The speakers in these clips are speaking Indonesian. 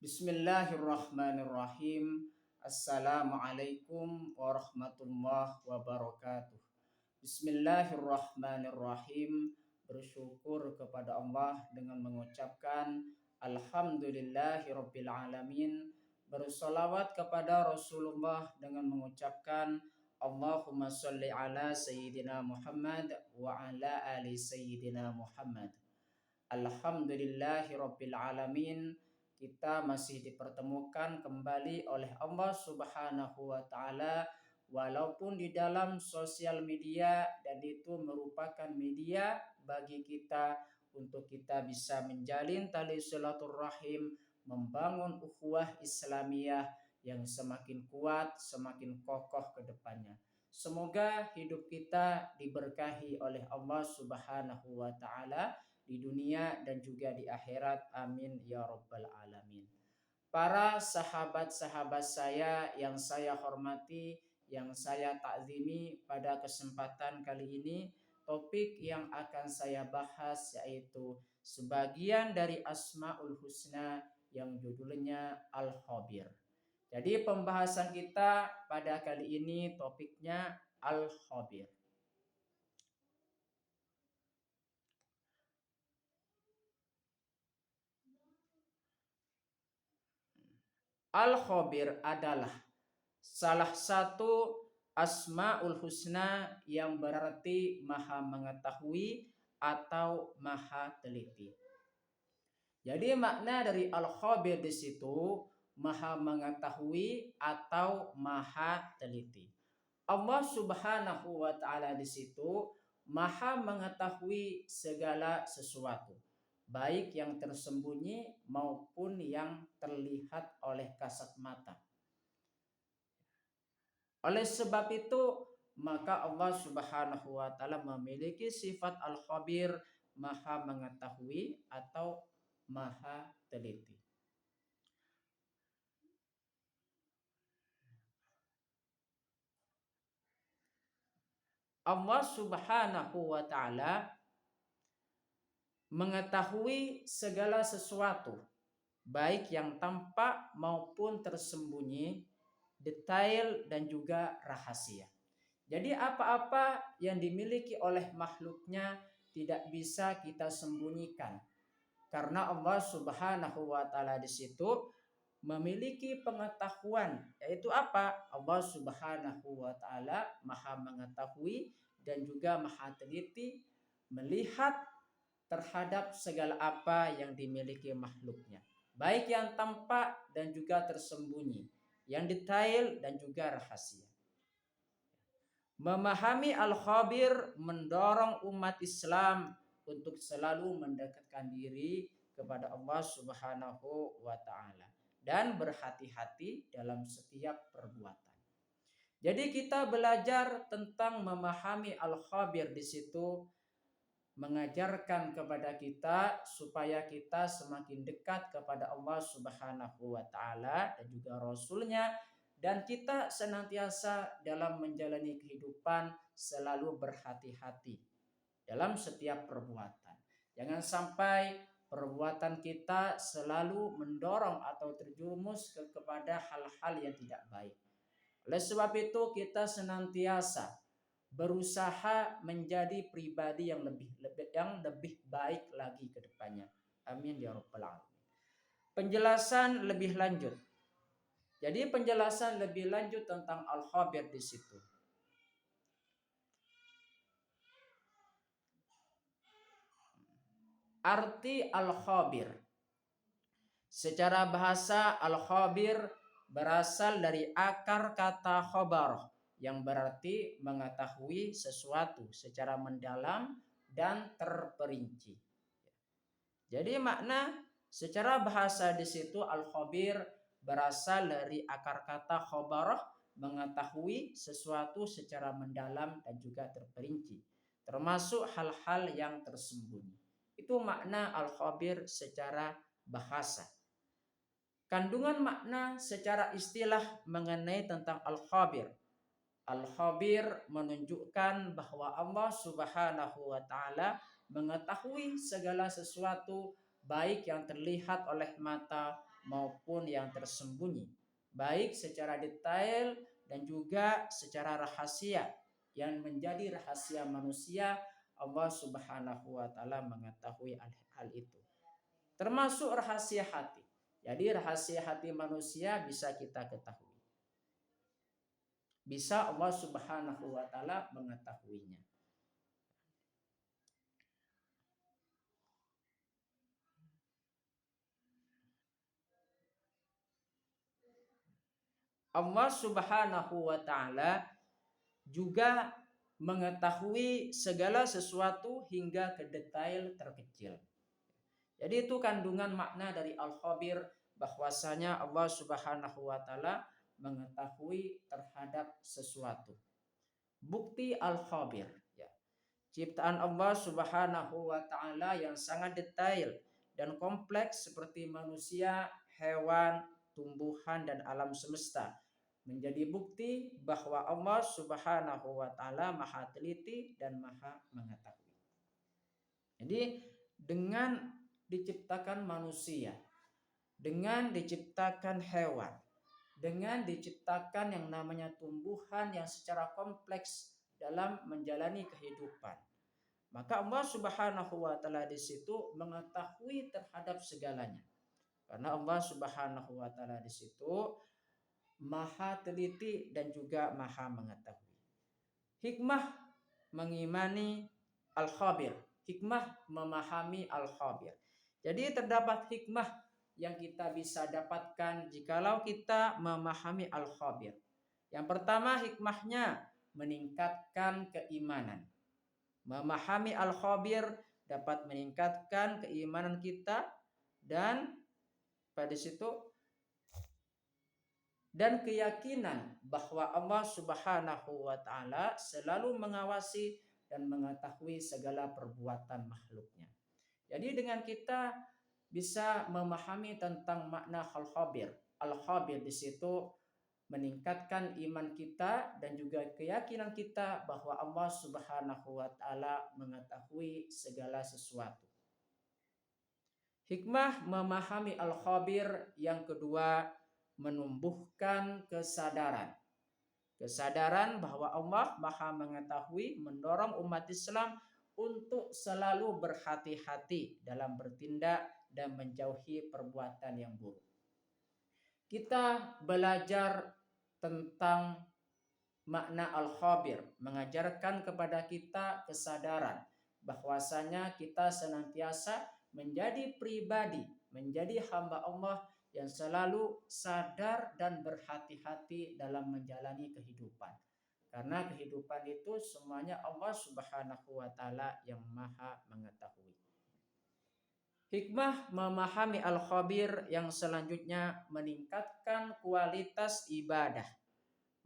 Bismillahirrahmanirrahim. Assalamualaikum warahmatullahi wabarakatuh. Bismillahirrahmanirrahim. Bersyukur kepada Allah dengan mengucapkan Alhamdulillahirabbil alamin. Bersolawat kepada Rasulullah dengan mengucapkan Allahumma sholli ala sayyidina Muhammad wa ala ali sayyidina Muhammad. Alhamdulillahirabbil alamin. Kita masih dipertemukan kembali oleh Allah Subhanahu wa taala walaupun di dalam sosial media, dan itu merupakan media bagi kita untuk kita bisa menjalin tali silaturahim, membangun ukhuwah Islamiyah yang semakin kuat, semakin kokoh ke depannya. Semoga hidup kita diberkahi oleh Allah Subhanahu wa taala di dunia dan juga di akhirat. Amin ya rabbal alamin. Para sahabat-sahabat saya yang saya hormati, yang saya takzimi, pada kesempatan kali ini topik yang akan saya bahas yaitu sebagian dari Asmaul Husna yang judulnya Al-Khabir. Jadi pembahasan kita pada kali ini topiknya Al-Khabir. Al-Khabir adalah salah satu Asmaul Husna yang berarti maha mengetahui atau maha teliti. Jadi makna dari Al-Khabir di situ maha mengetahui atau maha teliti. Allah Subhanahu wa taala di situ maha mengetahui segala sesuatu, baik yang tersembunyi maupun yang terlihat oleh kasat mata. Oleh sebab itu, maka Allah Subhanahu wa taala memiliki sifat Al-Khabir, maha mengetahui atau maha teliti. Allah Subhanahu wa taala mengetahui segala sesuatu, baik yang tampak maupun tersembunyi, detail dan juga rahasia. Jadi apa-apa yang dimiliki oleh makhluknya tidak bisa kita sembunyikan. Karena Allah Subhanahu wa taala di situ memiliki pengetahuan, yaitu apa? Allah Subhanahu wa taala maha mengetahui dan juga maha teliti melihat terhadap segala apa yang dimiliki makhluknya, baik yang tampak dan juga tersembunyi, yang detail dan juga rahasia. Memahami Al-Khabir mendorong umat Islam untuk selalu mendekatkan diri kepada Allah Subhanahu wa taala dan berhati-hati dalam setiap perbuatan. Jadi kita belajar tentang memahami Al-Khabir di situ mengajarkan kepada kita supaya kita semakin dekat kepada Allah Subhanahu wa taala dan juga Rasulnya, dan kita senantiasa dalam menjalani kehidupan selalu berhati-hati dalam setiap perbuatan. Jangan sampai perbuatan kita selalu mendorong atau terjerumus kepada hal-hal yang tidak baik. Oleh sebab itu kita senantiasa berusaha menjadi pribadi yang lebih baik lagi ke depannya. Amin ya rabbal alamin. Penjelasan lebih lanjut. Jadi penjelasan lebih lanjut tentang Al-Khabir di situ. Arti Al-Khabir. Secara bahasa Al-Khabir berasal dari akar kata khabar yang berarti mengetahui sesuatu secara mendalam dan terperinci. Jadi makna secara bahasa di situ Al-Khabir berasal dari akar kata khabarah, mengetahui sesuatu secara mendalam dan juga terperinci, termasuk hal-hal yang tersembunyi. Itu makna Al-Khabir secara bahasa. Kandungan makna secara istilah mengenai tentang Al-Khabir. Al-Khabir menunjukkan bahwa Allah Subhanahu wa taala mengetahui segala sesuatu, baik yang terlihat oleh mata maupun yang tersembunyi, baik secara detail dan juga secara rahasia. Yang menjadi rahasia manusia, Allah Subhanahu wa taala mengetahui hal itu. Termasuk rahasia hati. Jadi rahasia hati manusia bisa kita ketahui. Bisa Allah Subhanahu wa taala mengetahuinya. Allah Subhanahu wa taala juga mengetahui segala sesuatu hingga ke detail terkecil. Jadi itu kandungan makna dari Al-Khabir, bahwasanya Allah Subhanahu wa taala mengetahui terhadap sesuatu. Bukti Al-Khabir, ya. Ciptaan Allah Subhanahu wa taala yang sangat detail dan kompleks seperti manusia, hewan, tumbuhan dan alam semesta menjadi bukti bahwa Allah Subhanahu wa taala Maha teliti dan Maha mengetahui. Jadi dengan diciptakan manusia, dengan diciptakan hewan, dengan diciptakan yang namanya tumbuhan yang secara kompleks dalam menjalani kehidupan, maka Allah Subhanahu wa taala di situ mengetahui terhadap segalanya. Karena Allah Subhanahu wa taala di situ Maha teliti dan juga Maha mengetahui. Hikmah mengimani Al-Khabir, hikmah memahami Al-Khabir. Jadi terdapat hikmah yang kita bisa dapatkan jikalau kita memahami Al-Khabir. Yang pertama, hikmahnya meningkatkan keimanan. Memahami Al-Khabir dapat meningkatkan keimanan kita dan pada situ dan keyakinan bahwa Allah Subhanahu wa taala selalu mengawasi dan mengetahui segala perbuatan makhluknya. Jadi dengan kita bisa memahami tentang makna Al-Khabir. Al-Khabir di situ meningkatkan iman kita dan juga keyakinan kita bahwa Allah Subhanahu wa taala mengetahui segala sesuatu. Hikmah memahami Al-Khabir yang kedua, menumbuhkan kesadaran. Kesadaran bahwa Allah Maha mengetahui mendorong umat Islam untuk selalu berhati-hati dalam bertindak dan menjauhi perbuatan yang buruk. Kita belajar tentang makna Al-Khabir, mengajarkan kepada kita kesadaran bahwasanya kita senantiasa menjadi pribadi, menjadi hamba Allah yang selalu sadar dan berhati-hati dalam menjalani kehidupan. Karena kehidupan itu semuanya Allah Subhanahu wa taala yang Maha mengetahui. Hikmah memahami Al-Khabir yang selanjutnya meningkatkan kualitas ibadah.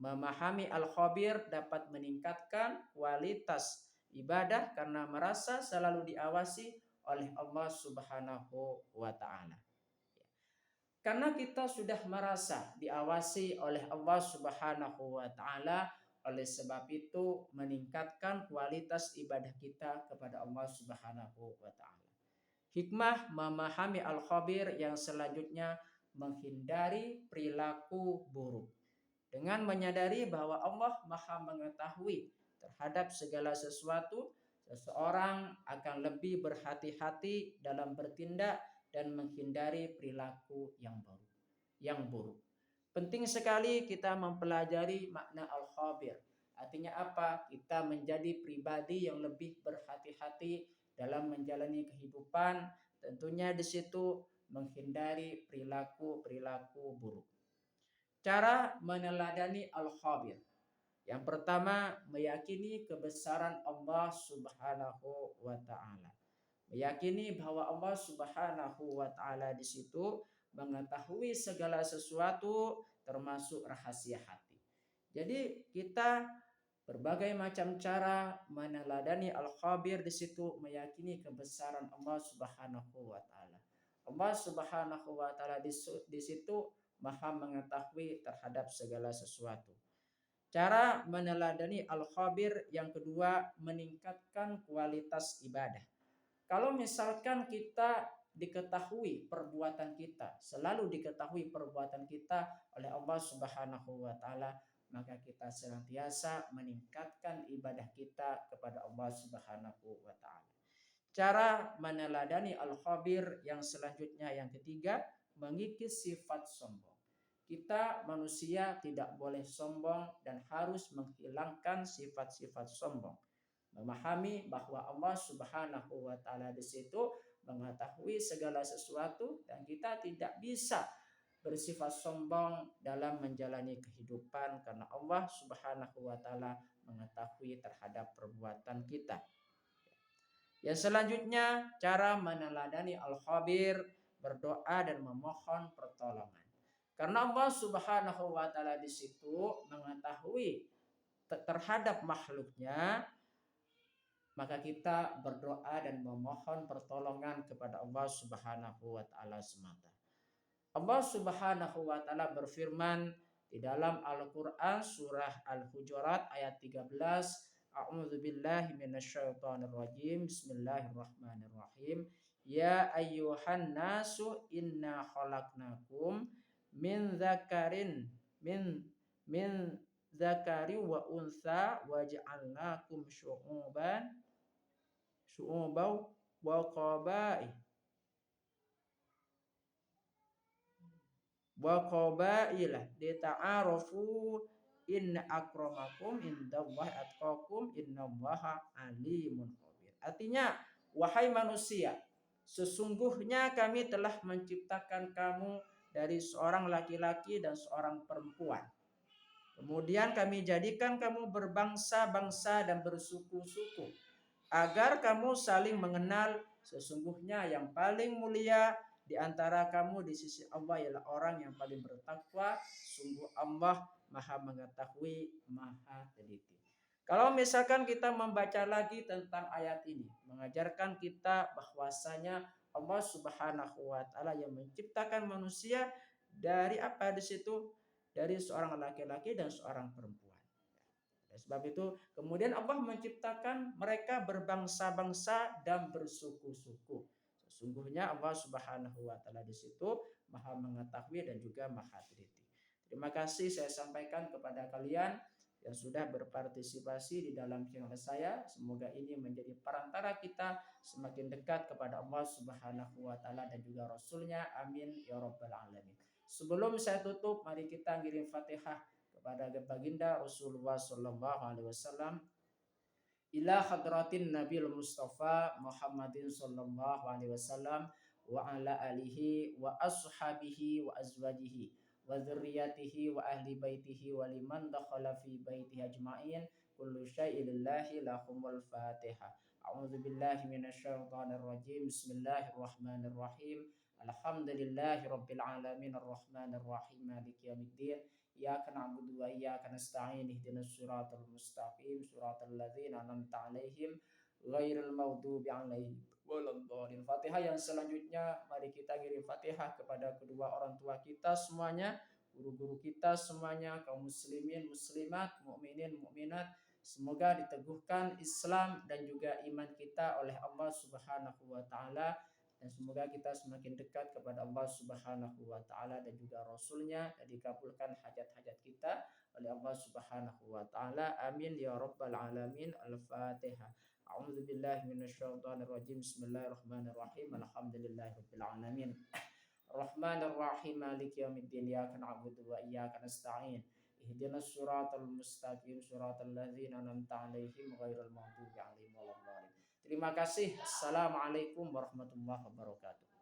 Memahami Al-Khabir dapat meningkatkan kualitas ibadah karena merasa selalu diawasi oleh Allah Subhanahu wa taala. Karena kita sudah merasa diawasi oleh Allah Subhanahu wa taala, oleh sebab itu meningkatkan kualitas ibadah kita kepada Allah Subhanahu wa taala. Hikmah memahami Al-Khabir yang selanjutnya menghindari perilaku buruk. Dengan menyadari bahwa Allah Maha mengetahui terhadap segala sesuatu, seseorang akan lebih berhati-hati dalam bertindak dan menghindari perilaku yang buruk. Penting sekali kita mempelajari makna Al-Khabir. Artinya apa? Kita menjadi pribadi yang lebih berhati-hati dalam menjalani kehidupan. Tentunya di situ menghindari perilaku buruk. Cara meneladani Al-Khabir. Yang pertama, meyakini kebesaran Allah Subhanahu wa taala. Meyakini bahwa Allah Subhanahu wa taala di situ mengetahui segala sesuatu termasuk rahasia hati. Jadi kita berbagai macam cara meneladani Al-Khabir di situ, meyakini kebesaran Allah Subhanahu wa taala. Allah Subhanahu wa taala di situ Maha mengetahui terhadap segala sesuatu. Cara meneladani Al-Khabir yang kedua, meningkatkan kualitas ibadah. Kalau misalkan kita diketahui perbuatan kita, selalu diketahui perbuatan kita oleh Allah Subhanahu wa taala, maka kita senantiasa meningkatkan ibadah kita kepada Allah Subhanahu wa taala. Cara meneladani al-khabir yang selanjutnya, yang ketiga, mengikis sifat sombong. Kita manusia tidak boleh sombong dan harus menghilangkan sifat-sifat sombong. Memahami bahwa Allah Subhanahu wa taala di situ mengetahui segala sesuatu dan kita tidak bisa bersifat sombong dalam menjalani kehidupan karena Allah Subhanahu wa taala mengetahui terhadap perbuatan kita. Yang selanjutnya, cara meneladani al-khabir, berdoa dan memohon pertolongan. Karena Allah Subhanahu wa taala di situ mengetahui terhadap makhluknya, maka kita berdoa dan memohon pertolongan kepada Allah Subhanahu wa taala semata. Allah Subhanahu wa taala berfirman di dalam Al-Qur'an surah Al-Hujurat ayat 13, A'udzu billahi minasyaitonir rajim. Bismillahirrahmanirrahim. Ya ayyuhan nasu inna khalaqnakum min dzakarin min dzakari wa unsa waj'alnakum syu'uban wa qabaila lita'arafu inna akramakum indallahi atqakum innallaha alimun khabir. Artinya, wahai manusia, sesungguhnya kami telah menciptakan kamu dari seorang laki-laki dan seorang perempuan. Kemudian kami jadikan kamu berbangsa-bangsa dan bersuku-suku agar kamu saling mengenal. Sesungguhnya yang paling mulia di antara kamu di sisi Allah ialah orang yang paling bertakwa. Sungguh Allah Maha mengetahui, Maha teliti. Kalau misalkan kita membaca lagi tentang ayat ini, mengajarkan kita bahwasanya Allah Subhanahu wa taala yang menciptakan manusia dari apa di situ? Dari seorang laki-laki dan seorang perempuan. Oleh sebab itu, kemudian Allah menciptakan mereka berbangsa-bangsa dan bersuku-suku. Sesungguhnya Allah Subhanahu wa taala di situ Maha mengetahui dan juga Maha teliti. Terima kasih saya sampaikan kepada kalian yang sudah berpartisipasi di dalam channel saya. Semoga ini menjadi perantara kita semakin dekat kepada Allah Subhanahu wa taala dan juga Rasulnya. Amin ya rabbal alamin. Sebelum saya tutup, mari kita ngirim Fatihah kepada baginda Rasulullah sallallahu alaihi wasallam. Ila hadratin Nabil Mustafa Muhammadin sallallahu alaihi wasallam wa ala alihi wa ashabihi wa azwajihi wa dzurriyyatihi wa ahli baitihi wa liman dakhala fi baitihi ajma'in. Kullu syai'in lillahi lahumul Fatihah. A'udzu billahi minasyaitonir rajim. Bismillahirrahmanirrahim. Alhamdulillahi rabbil alamin arrahmanir rahim maliki yaumiddin. Iyyaka na'budu wa iyyaka nasta'in ihdinas siratal mustaqim siratal ladzina an'amta 'alaihim ghairil maghdubi 'alaihim waladdallin. Fatihah yang selanjutnya mari kita kirim Fatihah kepada kedua orang tua kita semuanya, guru-guru kita semuanya, kaum muslimin muslimat, mukminin mukminat. Semoga diteguhkan Islam dan juga iman kita oleh Allah Subhanahu wa taala. Dan semoga kita semakin dekat kepada Allah Subhanahu wa taala dan juga Rasulnya, dan dikabulkan hajat-hajat kita oleh Allah Subhanahu wa taala. Amin ya rabbal alamin. Al-Fatihah. A'udzu billahi minasyaitonir rajim. Bismillahirrahmanirrahim. Alhamdulillahirabbil alamin. Rahmanir rahim maliki yaumiddin. Iyyaka na'budu wa iyyaka nasta'in. Ihdinas siratal mustaqim siratal ladzina an'amta 'alaihim ghairil maghdubi 'alaihim waladdallin. Terima kasih. Assalamualaikum warahmatullahi wabarakatuh.